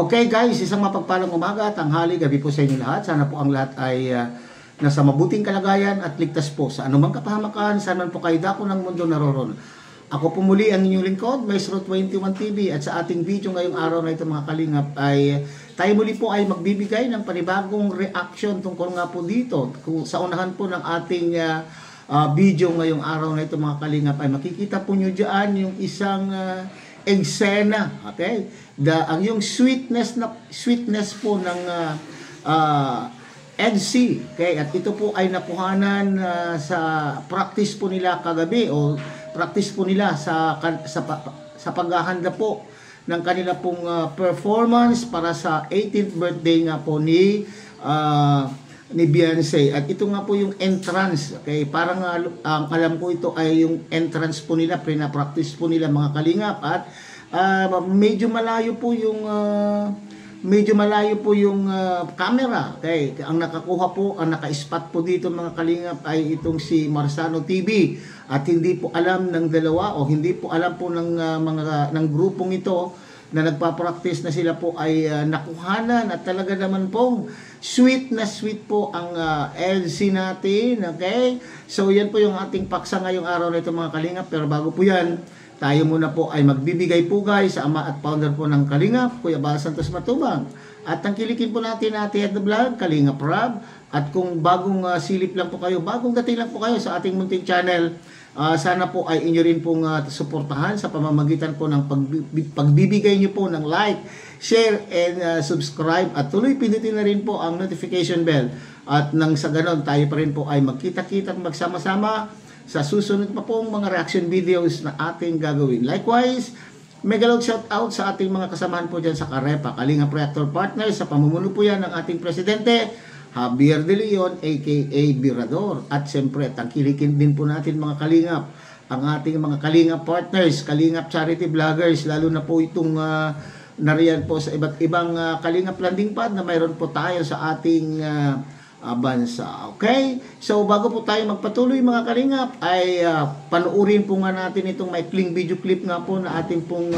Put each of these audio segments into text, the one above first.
Okay guys, isang mapagpalang umaga, tanghali, gabi po sa inyo lahat. Sana po ang lahat ay nasa mabuting kalagayan at ligtas po sa anumang kapahamakan. Sana po kayo dako ng mundo naroon. Ako po muli ang inyong lingkod, Maestro 21 TV, at sa ating video ngayong araw na ito mga kalingap ay tayo muli po ay magbibigay ng panibagong reaction tungkol nga po dito. Kung sa unahan po ng ating video ngayong araw na ito mga kalingap ay makikita po nyo dyan yung isang eksena, okay? Ang yung sweetness po ng NC, okay? At ito po ay nakuhanan sa practice po nila kagabi o practice po nila sa paghahanda po ng kanila pong performance para sa 18th birthday nga po ni Beyonce. At ito nga po yung entrance, okay? Parang ang alam ko ito ay yung entrance po nila, pre-practice po nila mga kalingap, at medyo malayo po yung camera, okay? Ang nakakuha po, ang naka-spot po dito mga kalingap ay itong si Marzano TV, at hindi po alam ng dalawa o hindi po alam po ng ng grupong ito na nagpa-practice na sila po ay nakuhanan, at talaga naman pong sweet po ang LC natin, okay? So yan po yung ating paksa ngayong araw na ito mga kalingap. Pero bago po yan, tayo muna po ay magbibigay po guys sa ama at founder po ng Kalingap, Kuya Bal Santos Matubang. At tangkilikin po natin at the vlog, Kalingap Rob. At kung bagong silip lang po kayo, bagong dating lang po kayo sa ating munting channel, sana po ay inyo rin pong suportahan sa pamamagitan po ng pagbibigay nyo po ng like, share, and subscribe. At tuloy pindutin na rin po ang notification bell. At nang sa ganon, tayo pa rin po ay magkita-kita at magsama-sama sa susunod pa pong mga reaction videos na ating gagawin. Likewise, megalog shout out sa ating mga kasamahan po dyan sa Karepa, Kalingap Reactor Partners, sa pamumuno po yan ng ating presidente, Javier De Leon, aka Birador. At siyempre, tangkilikin din po natin mga kalingap, ang ating mga kalingap partners, kalingap charity vloggers, lalo na po itong nariyan po sa iba't ibang kalingap landing pad na mayroon po tayo sa ating bansa. Okay? So, bago po tayo magpatuloy mga kalingap, ay panuurin po nga natin itong maikling video clip nga po na ating pong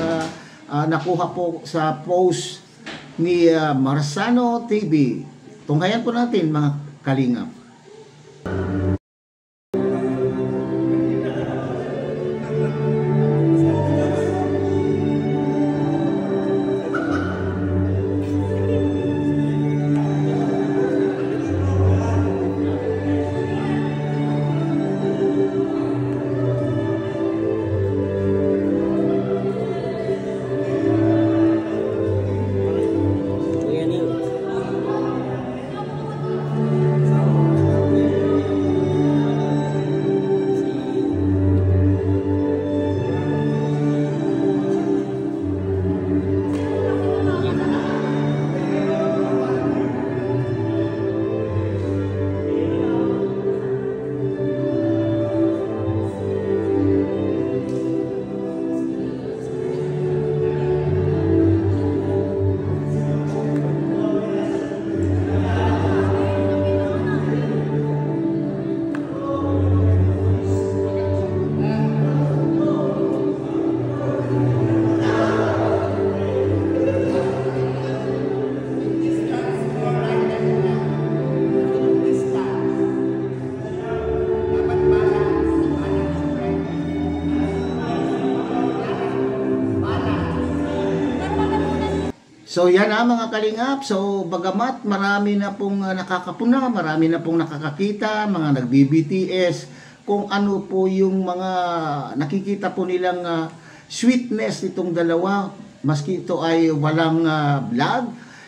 nakuha po sa post ni Marzano TV. Tunghayan po natin mga kalingap. So yan mga kalingap. So bagamat marami na pong nakakapuna, marami na pong nakakakita, mga nagbi-BTS, kung ano po yung mga nakikita po nilang sweetness nitong dalawa, maski ito ay walang vlog.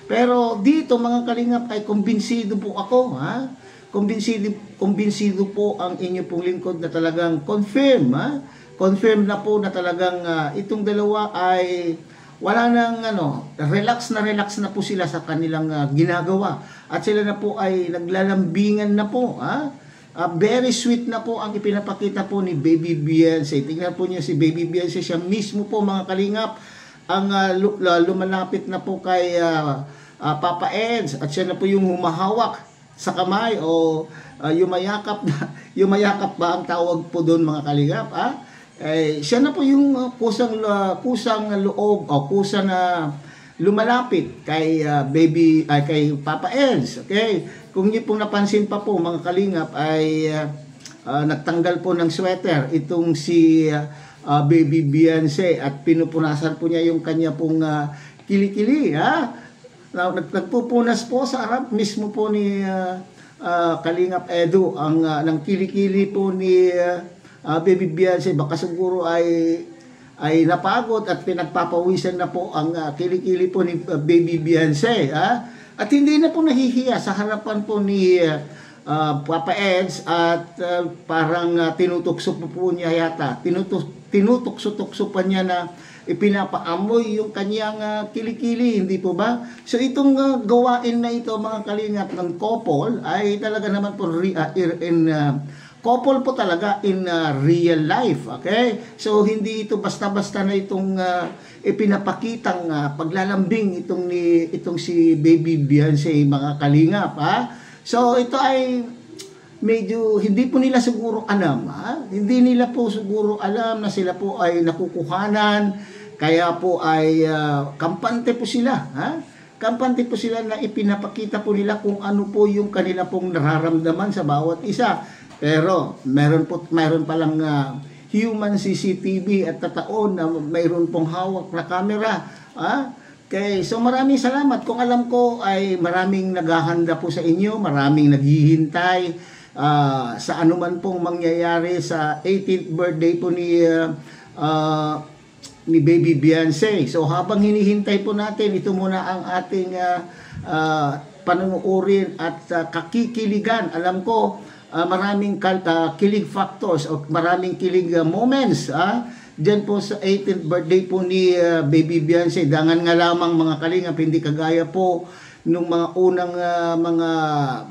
Pero dito mga kalingap ay kumbinsido po ako, ha? Kumbinsido po ang inyo pong lingkod na talagang confirm, ha? Confirm na po na talagang itong dalawa ay wala nang relax na po sila sa kanilang ginagawa. At sila na po ay naglalambingan na po, ha? Very sweet na po ang ipinapakita po ni Baby Beyonce. Tingnan po niyo si Baby Beyonce, siya mismo po mga kalingap ang lumalapit na po kay Papa Eds, at siya na po yung humahawak sa kamay o yumayakap ba ang tawag po doon mga kalingap, siya na po yung kusang loob o kusang lumalapit kay kay Papa Els. Okay? Kung niyo pong napansin pa po mga kalingap ay nagtanggal po ng sweater itong si Baby Beyonce at pinupunasan po niya yung kanya pong kilikili. Nagpupunas po sa harap mismo po ni Kalingap Edu ang ng kilikili po ni Baby Beyonce. Baka siguro ay napagod at pinagpapawisan na po ang kilikili po ni Baby Beyonce. At hindi na po nahihiya sa harapan po ni Papa Eds at parang tinutukso po niya yata. Tinutukso pa niya na ipinapaamoy yung kanyang kilikili, hindi po ba? So itong gawain na ito mga kalingap ng couple ay talaga naman po couple po talaga in real life, okay? So hindi ito basta-basta na itong ipinapakitang paglalambing itong si Baby Beyonce mga kalingap, So ito ay medyo hindi po nila siguro alam, Hindi nila po siguro alam na sila po ay nakukuhanan, kaya po ay kampante po sila, Kampante po sila na ipinapakita po nila kung ano po yung kanila pong nararamdaman sa bawat isa. Pero meron palang human CCTV at tataon na mayroon pong hawak na camera. Okay, so maraming salamat. Kung alam ko ay maraming naghahanda po sa inyo, maraming naghihintay sa anuman pong mangyayari sa 18th birthday po ni Baby Beyonce. So habang hinihintay po natin, ito muna ang ating panunuorin at kakikiligan. Alam ko maraming kilig factors o maraming kilig moments dyan po sa 18th birthday po ni Baby Beyonce. Dangan nga lamang mga kalingap, hindi kagaya po nung mga unang mga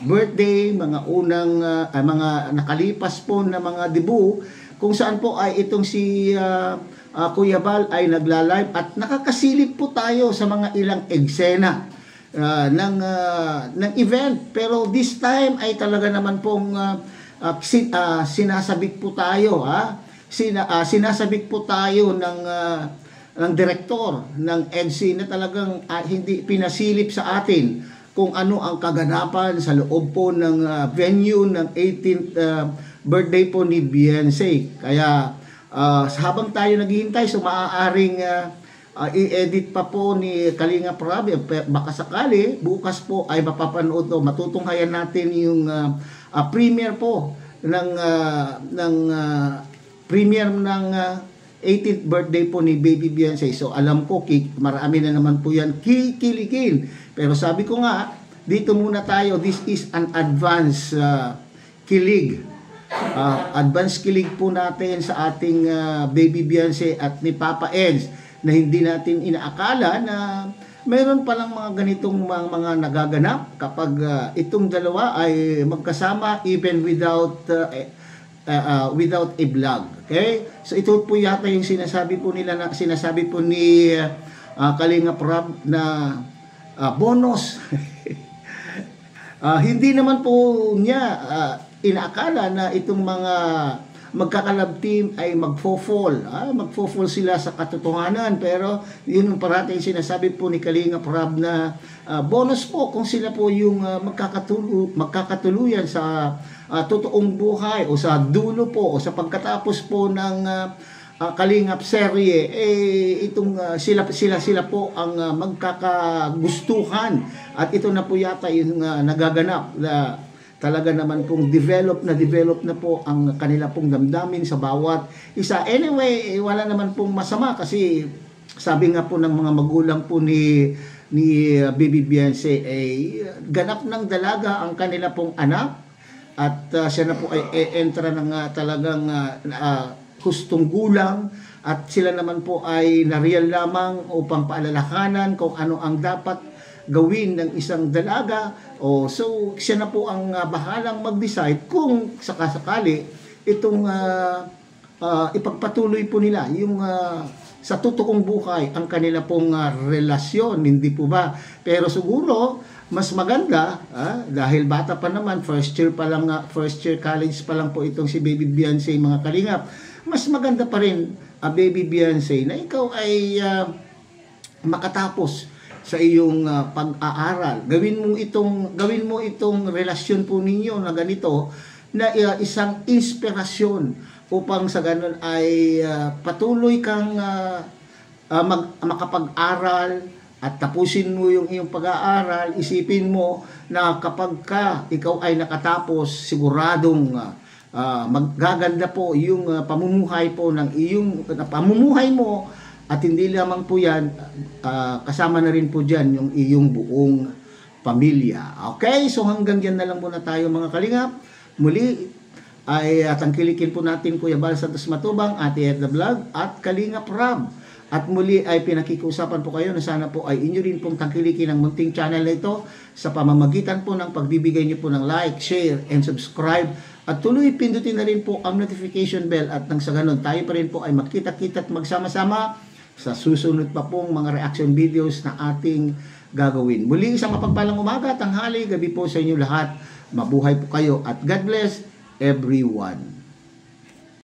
birthday, mga unang mga nakalipas po na mga debut, kung saan po ay itong si Kuya Bal ay nagla-live at nakakasilip po tayo sa mga ilang eksena ng event. Pero this time ay talaga naman pong sinasabik po tayo, sinasabik po tayo ng direktor ng EDSI na talagang hindi pinasilip sa atin kung ano ang kaganapan sa loob po ng venue ng 18th birthday po ni Beyonce. Kaya habang tayo naghihintay, so maaaring i-edit pa po ni Kalinga Prab, baka sakali bukas po ay mapapanood o matutunghayan natin yung premiere po ng premiere ng 18th birthday po ni Baby Beyonce. So alam ko marami na naman po yan kikiligin, pero sabi ko nga dito muna tayo, this is an advance kilig. Advance kilig po natin sa ating Baby Beyonce at ni Papa Eds, na hindi natin inaakala na mayroon palang mga ganitong mga nagaganap kapag itong dalawa ay magkasama even without a vlog. Okay? So ito po yata yung sinasabi po ni Kalinga Prab na bonus. Hindi naman po niya inaakala na itong mga magkakalab team ay magfo-fall sila sa katotohanan, pero yun yung parating sinasabi po ni Kalinga Prab na bonus po kung sila po yung magkakatuluyan sa totoong buhay o sa dulo po o sa pagkatapos po ng Kalingap serye, itong sila po ang magkakagustuhan, at ito na po yata yung nagaganap na talaga naman pong develop na po ang kanila pong damdamin sa bawat isa. Anyway, wala naman pong masama kasi sabi nga po ng mga magulang po ni Baby Beyonce ay ganap ng dalaga ang kanila pong anak, at siya na po ay entra ng talagang hustong gulang, at sila naman po ay nareal lamang upang paalalahanan kung ano ang dapat gawin ng isang dalaga. So siya na po ang bahalang mag-decide kung sakasakali itong ipagpatuloy po nila yung sa totoong buhay ang kanila pong relasyon, hindi po ba? Pero siguro mas maganda dahil bata pa naman, first year college pa lang po itong si Baby Beyonce, mga kalingap. Mas maganda pa rin Baby Beyonce na ikaw ay makatapos sa iyong pag-aaral. Gawin mo itong relasyon po ninyo na ganito na isang inspirasyon upang sa ganun ay patuloy kang makapag-aral at tapusin mo yung iyong pag-aaral. Isipin mo na kapag ikaw ay nakatapos, siguradong maggaganda po yung pamumuhay po ng iyong pamumuhay mo, at hindi lamang po yan, kasama na rin po dyan yung iyong buong pamilya. Okay, so hanggang dyan na lang muna tayo mga kalingap. Muli ay tangkilikin po natin Kuya Bal Santos Matubang, Ate Ed the Vlog at Kalingap Rab. At muli ay pinakikiusapan po kayo na sana po ay inyo rin pong tangkilikin ang munting channel na ito sa pamamagitan po ng pagbibigay niyo po ng like, share, and subscribe. At tuloy pindutin na rin po ang notification bell at nang sa ganun tayo pa rin po ay magkita-kita at magsama-sama sa susunod pa pong mga reaction videos na ating gagawin. Muli isang mapagpalang umaga, tanghali, gabi po sa inyo lahat. Mabuhay po kayo at God bless everyone.